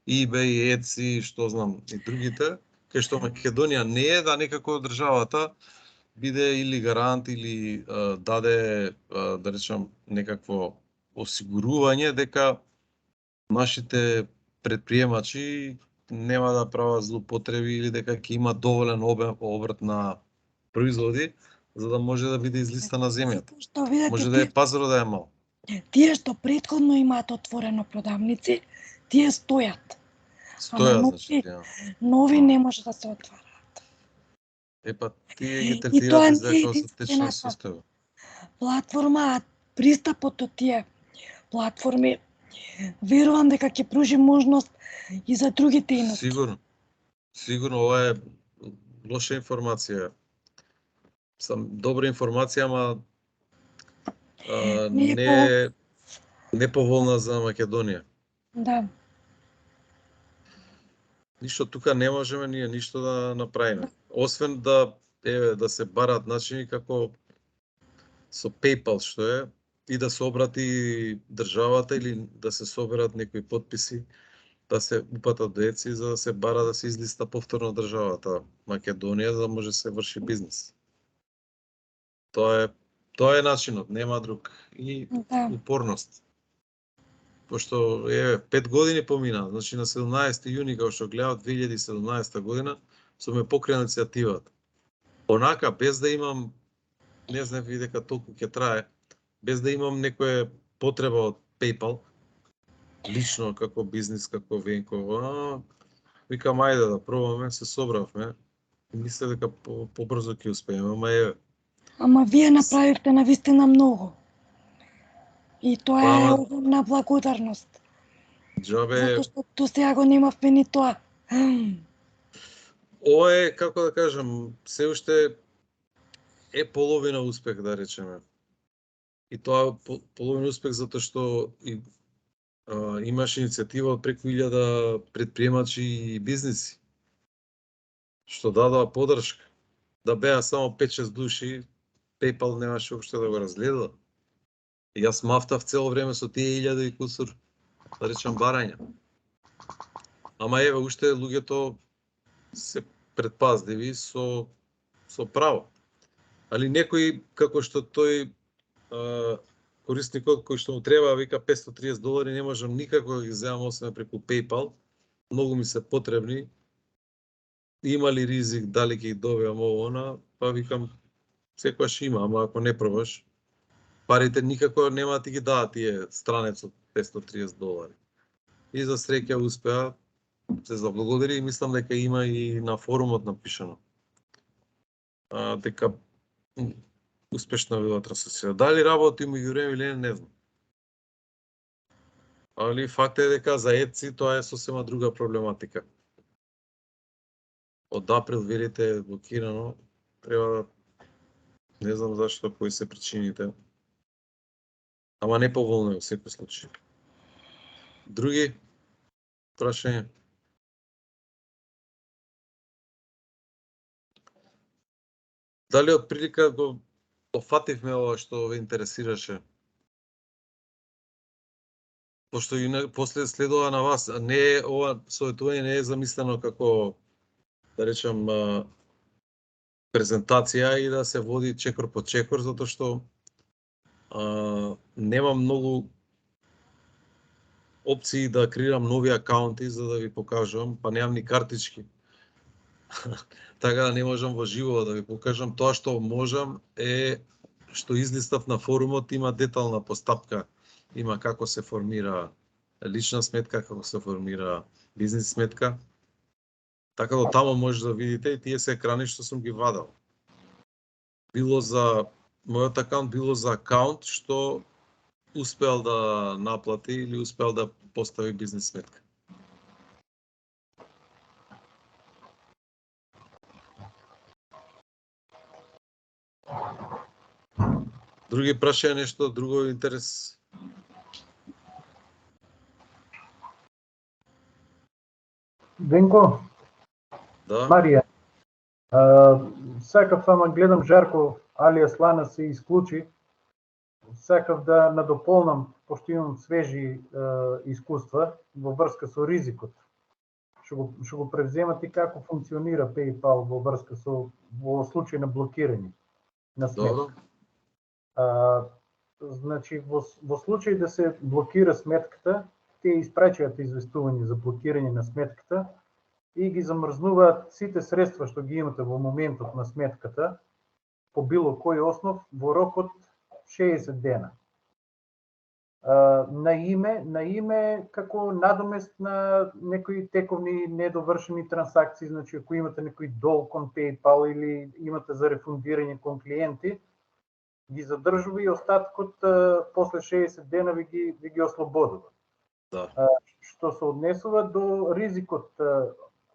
eBay, Etsy, што знам, и другите, кај што Македонија не е, да некако државата биде или гарант или даде, да речам, некакво осигурување дека нашите предприемачи нема да прават злоупотреби или дека ќе има доволен обрт на производи за да може да биде излистана земјата. Може да е пазарот да е мал. Тие што претходно имаат отворено продавници, тие стојат. Значи, нови не може да се отвараат. Епа, тие ги третирате за како течна состојба. Платформа, пристапот до тие платформи, верувам дека ќе пружи можност и за други дејности. Сигурно, ова е лоша информација. Добра информација, ама не поволна за Македонија. Да. Ништо тука не можеме ние ништо да направиме. Освен да се барат начини како со PayPal што е и да се обрати државата или да се соберат некои подписи да се упатат до ЕЦИ за да се бара да се излиста повторно државата Македонија за да може се врши бизнес. Тоа е начинот, нема друг. И упорност. Пошто 5 години помина, значи на 17 јуни кога што гледав 2017 година, сум ме покрена иницијативата. Онака без да имам, не знам ви дека толку ќе трае, без да имам некоја потреба од PayPal, лично како бизнис, како Венко, викам ајде да пробаме, се собравме. Мислев дека побрзо ќе успееме, ама Ама вие направивте навистина многу. И тоа е огромна благодарност. Џабе... Затоа што до сега го немавме ни тоа. Ова е, како да кажам, се уште е половина успех, да речеме. И тоа половина успех затоа што имаш иницијатива од преку 1000 предприемачи и бизниси, што дадоа поддршка. Да беа само 5-6 души, PayPal немаше уште да го разгледа. И јас мафтав цело време со тие 1000 и кусур, да речам, барања. Ама уште луѓето се предпазливи со право. Али некој, како што тој корисникот кој што му треба, вика $530, не можам никако да ги земам освен преку PayPal. Многу ми се потребни. Има ли ризик, дали ќе ги добиам ово, па викам, секојаш има, ама ако не пробаш, парите никако нема да ти ги дадат тие странецот $530. И за среќа успеа, се заблагодари и мислам дека има и на форумот напишано. Дека успешна била трансакција. Дали работи меѓувреме или не знам. Али факт е дека за ЕЦИ тоа е сосема друга проблематика. Од април велите е блокирано, треба да не знам зашто, кои се причините. Ама не поволно во секој случај. Други прашања? Дали од прилика го офативме ова што ве интересираше? Пошто и после следува на вас, не е ова советување не е замислено како, да речам, презентација и да се води чекор по чекор, затоа што нема многу опции да креирам нови акаунти за да ви покажам, па немам ни картички. Така да не можам во живо да ви покажам. Тоа што можам е што излистав на форумот, има детална постапка. Има како се формира лична сметка, како се формира бизнес сметка. Така да таму може да видите и тие се екрани што сум ги вадал. Било за мојот акаунт, било за акаунт што успеал да наплати или успеал да постави бизнес сметка. Други прашања, нешто друго интерес? Венко, Да. Марија, сакав само гледам Жарко алијас Лана се исклучи. Сакав да надополнам, пошто имам свежи искуства во врска со ризикот. Што го превземат и како функционира PayPal во врска со во случај на блокирање на сметка. Значи во случај да се блокира сметката, те испрачуваат известување за блокирање на сметката и ги замрзнуваат сите средства што ги имате во моментот на сметката по било кој основ во рок од 60 дена. На име како надомест на некои тековни недовршени трансакции, значи ако имате некој долг кон PayPal или имате за рефундирање кон клиенти, ги задржува и остаткот после 60 дена ви ги ослободува. Да. Што се однесува до ризикот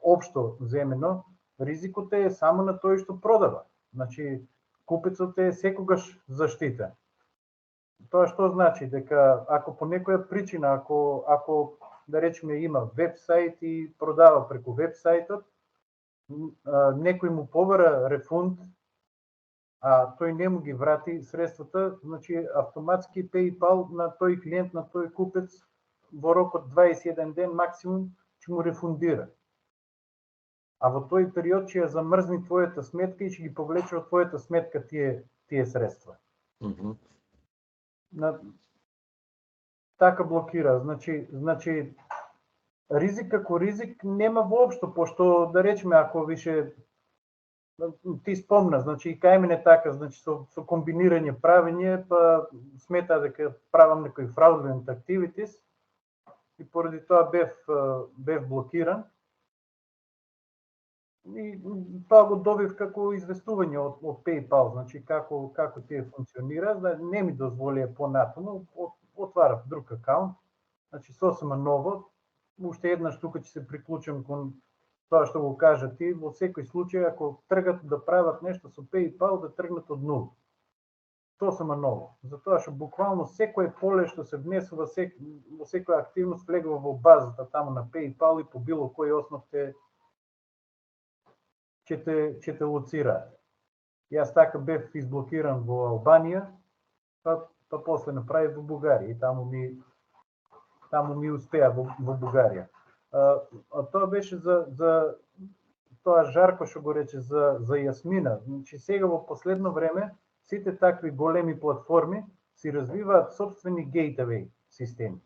општо земено, ризикот е само на тој што продава. Значи купецот е секогаш заштитен. Тоа што значи дека ако по некоја причина, ако да речеме има вебсайт и продава преку вебсајтот, некој му побара рефунд, а тој не му ги врати средствата, значи автоматски PayPal на тој клиент, на тој купец во рок од 21 ден максимум ќе му рефундира. А во тој период ќе ја замрзни твојата сметка и ќе ги повлече од твојата сметка тие средства. Така блокира. Значи ризик како ризик нема воопшто, пошто да речеме ако више ти спомна, значи и кај мене така, значи со комбинирање правење, па смета дека правам некој fraudulent activities и поради тоа бев блокиран. И тоа го добив како известување од PayPal, значи како тие функционира, не ми дозволија понатаму, отварав друг акаунт, значи сосема ново, уште еднаш тука ќе се приклучам кон тоа што го кажа ти, во секој случај ако тргат да прават нешто со PayPal, да тргнат од нула. Сосема ново, затоа што буквално секое поле што се внесува, во секоја активност влегува во базата таму на PayPal и по било кој основ ќе те лоцираат. Јас така бев изблокиран во Албанија, па после направив во Бугарија и таму ми успеа во Бугарија. А тоа беше за тоа Жарко што го рече за Јасмина. Значи сега во последно време сите такви големи платформи си развиваат сопствени гейтвеј системи.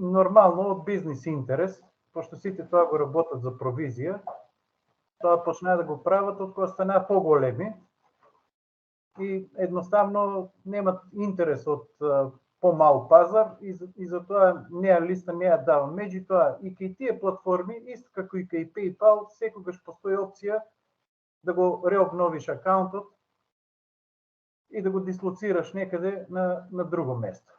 Нормално од бизнес интерес, пошто сите тоа го работат за провизија, тоа почнаа да го прават од кога станаа поголеми и едноставно немат интерес од помал пазар и затоа неа листа неа дава. Меѓутоа и кај тие платформи, исто како и кај PayPal, секогаш постои опција да го реобновиш акаунтот и да го дислоцираш некаде на друго место.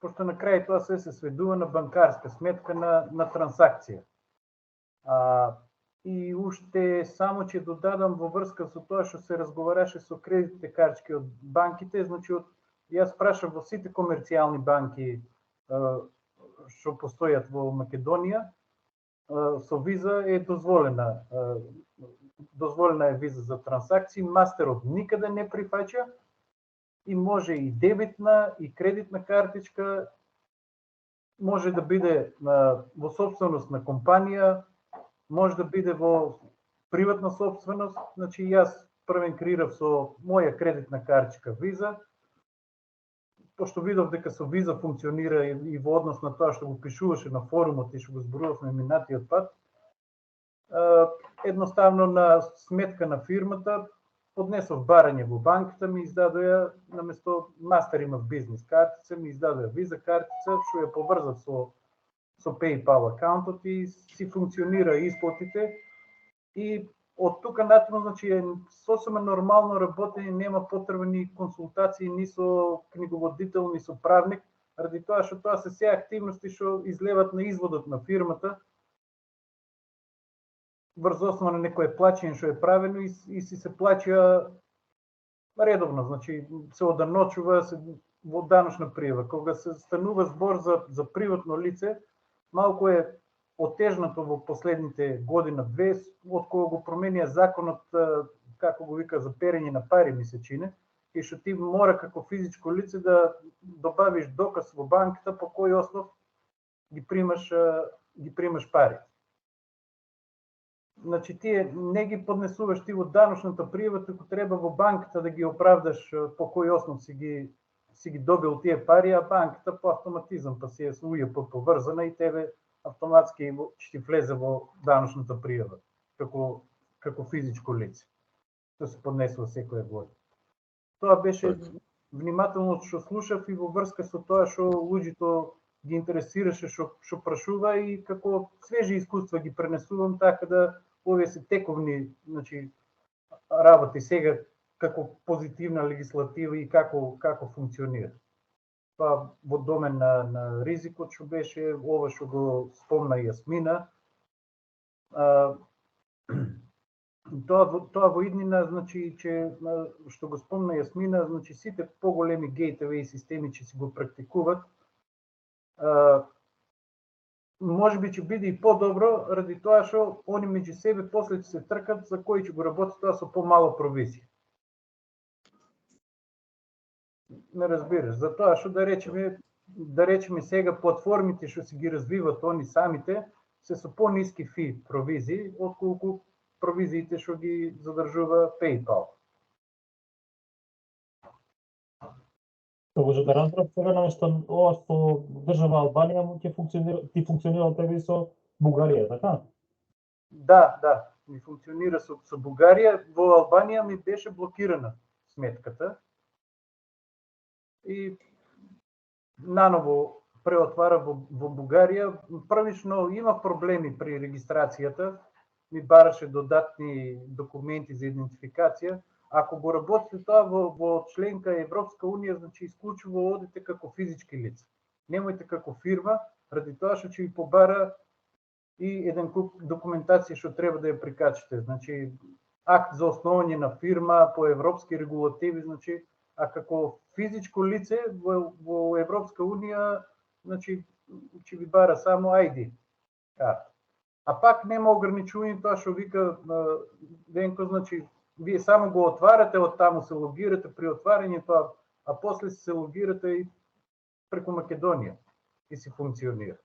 Пошто на крај тоа се сведува на банкарска сметка на трансакција. И уште само ќе додадам во врска со тоа што се разговараше со кредитните картички од банките, значи јас прашав во сите комерцијални банки што постојат во Македонија, со виза е дозволена. Дозволена е виза за трансакции, мастерот никаде не прифаќа и може и дебитна и кредитна картичка, може да биде во собственост на компанија, може да биде во приватна собственост. Значи јас првен креирав со моја кредитна картичка виза, пошто видов дека со виза функционира и во однос на тоа што го пишуваше на форумот и што го зборувавме минатиот пат, едноставно на сметка на фирмата поднесов барање во банката, ми издадоа наместо мастер имав бизнес картица, ми издадоа виза картица, што ја поврзав со PayPal акаунтот и си функционира исплатите. И од тука натаму, значи, е сосема нормално работење, нема потреба ни консултации ни со книговодител, ни со правник, ради тоа што тоа се се активности што излеват на изводот на фирмата врз основа на некое плаќање што е правено и си се плаќа редовно, значи се оданочува во даночна пријава. Кога се станува збор за приватно лице, малку е отежнато во последните година-две, од кога го променија законот, како го вика, за перење на пари, ми се чини, и што ти мора како физичко лице да добавиш доказ во банката по кој основ ги примаш пари. Значи тие не ги поднесуваш ти во даночната пријава, туку треба во банката да ги оправдаш по кој основ си ги добил тие пари, а банката по автоматизам па си е со УЈП поврзана и тебе автоматски ќе ти влезе во даночната пријава како физичко лице, што се поднесува секоја година. Тоа беше внимателно што слушав и во врска со тоа што луѓето ги интересираше, што прашува и како свежи искуства ги пренесувам, така да овие се тековни, значи, работи сега како позитивна легислатива и како функционира. Тоа во домен на ризикот што беше, ова што го спомна Јасмина. Тоа во иднина, значи, што го спомна Јасмина, значи сите поголеми гейтове и системи ќе си го практикуват. Може би ќе биде и по-добро, ради тоа што они меѓу себе после ќе се тркат за кој ќе го работи тоа со помала провизија. Не разбираш, за тоа што да речеме сега платформите што се ги развиват они самите се со по-ниски фи провизии отколку провизиите што ги задржува PayPal. Може да разбрав сега нешто ова со држава Албанија ти функционира тебе и со Бугарија, така? Да, ми функционира со Бугарија. Во Албанија ми беше блокирана сметката и наново преотвара во Бугарија. Првично има проблеми при регистрацијата, ми бараше додатни документи за идентификација. Ако го работите тоа во членка Европска Унија, значи исклучиво одите како физички лица. Немојте како фирма, ради тоа што ќе ви побара и еден куп документација што треба да ја прикачите. Значи акт за основање на фирма по европски регулативи, значи, а како физичко лице во Европска Унија, значи ќе ви бара само ID карта. А пак нема ограничување тоа што вика Венко, значи вие само го отварате, од таму се логирате при отварањето, а после се логирате и преку Македонија и си функционира.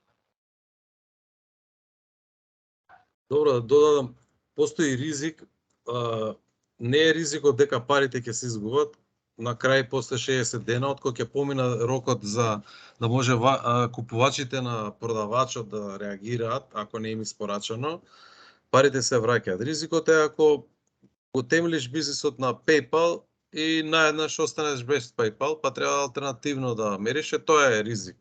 Добро, додадам, постои ризик, не е ризикот дека парите ќе се изгубат, на крај после 60 дена, откога ќе помина рокот за да може купувачите на продавачот да реагираат, ако не им испорачано, парите се враќаат. Ризикот е ако го темелиш бизнисот на PayPal и наеднаш останеш без PayPal, па треба алтернативно да мериш, тоа е ризик.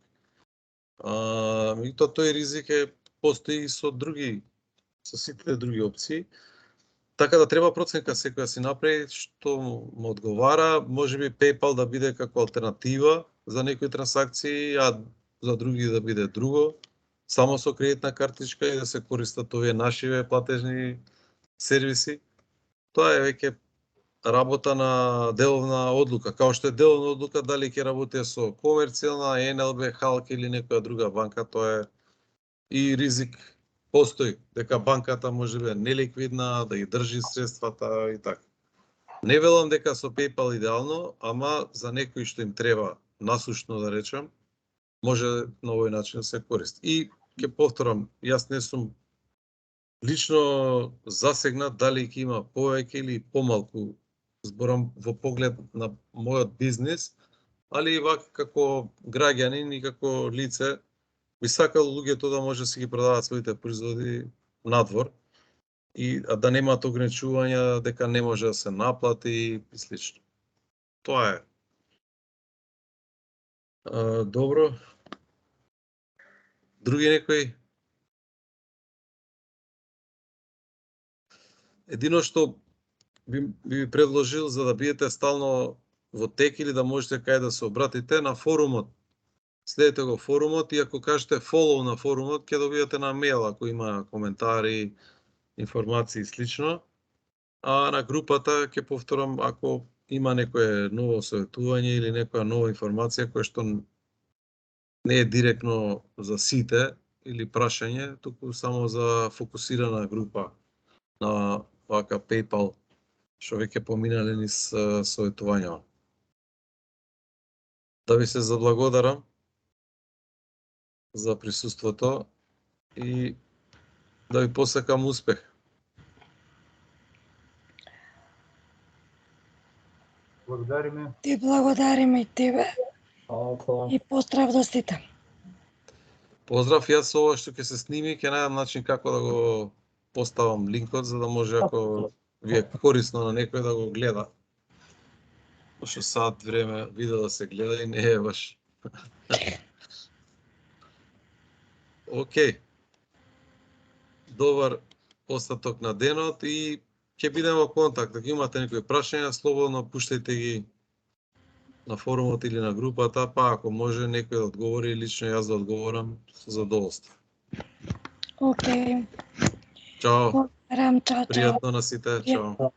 И тој ризик постои и со сите други опции. Така да треба проценка секоја си направи што му одговара, можеби PayPal да биде како алтернатива за некои трансакции, а за други да биде друго. само со кредитна картичка и да се користат овие нашиве платежни сервиси. Тоа е веќе работа на деловна одлука, као што е деловна одлука дали ќе работи со комерцијална, НЛБ, ХАЛК или некоја друга банка, тоа е и ризик постои, дека банката може да е неликвидна, да ги држи средствата и така. Не велам дека со PayPal идеално, ама за некои што им треба насушно да речам, може на овој начин да се користи. И ќе повторам, јас не сум лично засегнат дали ќе има повеќе или помалку, зборам во поглед на мојот бизнис, али и вака како граѓанин и како лице, би сакал луѓето да може да си ги продаваат своите производи надвор и да немаат ограничувања дека не може да се наплати и слично. Тоа е. Добро. Други некои? Едино што би предложил за да бидете стално во тек или да можете кај да се обратите на форумот. Следете го форумот и ако кажете follow на форумот, ќе добиете на мејл ако има коментари, информации и слично. А на групата ќе повторам ако има некое ново советување или некоја нова информација која што не е директно за сите или прашање, туку само за фокусирана група на вака PayPal, што веќе поминале низ советувања. Да ви се заблагодарам за присуството и да ви посакам успех. Благодариме. Ти благодариме и тебе. И поздрав до сите. Поздрав, јас ова што ќе се сними, ќе најдам начин како да го поставам линкот, за да може ако ви е корисно на некој да го гледа. Пошто сад време видео да се гледа и не е баш. Океј. Добар остаток на денот и ќе бидеме во контакт. Ако имате некои прашања, слободно пуштајте ги на форумот или на групата, па ако може некој да одговори, лично јас да одговорам со задоволство. Океј. Чао. Благодарам, чао, чао. Пријатно на сите. Чао.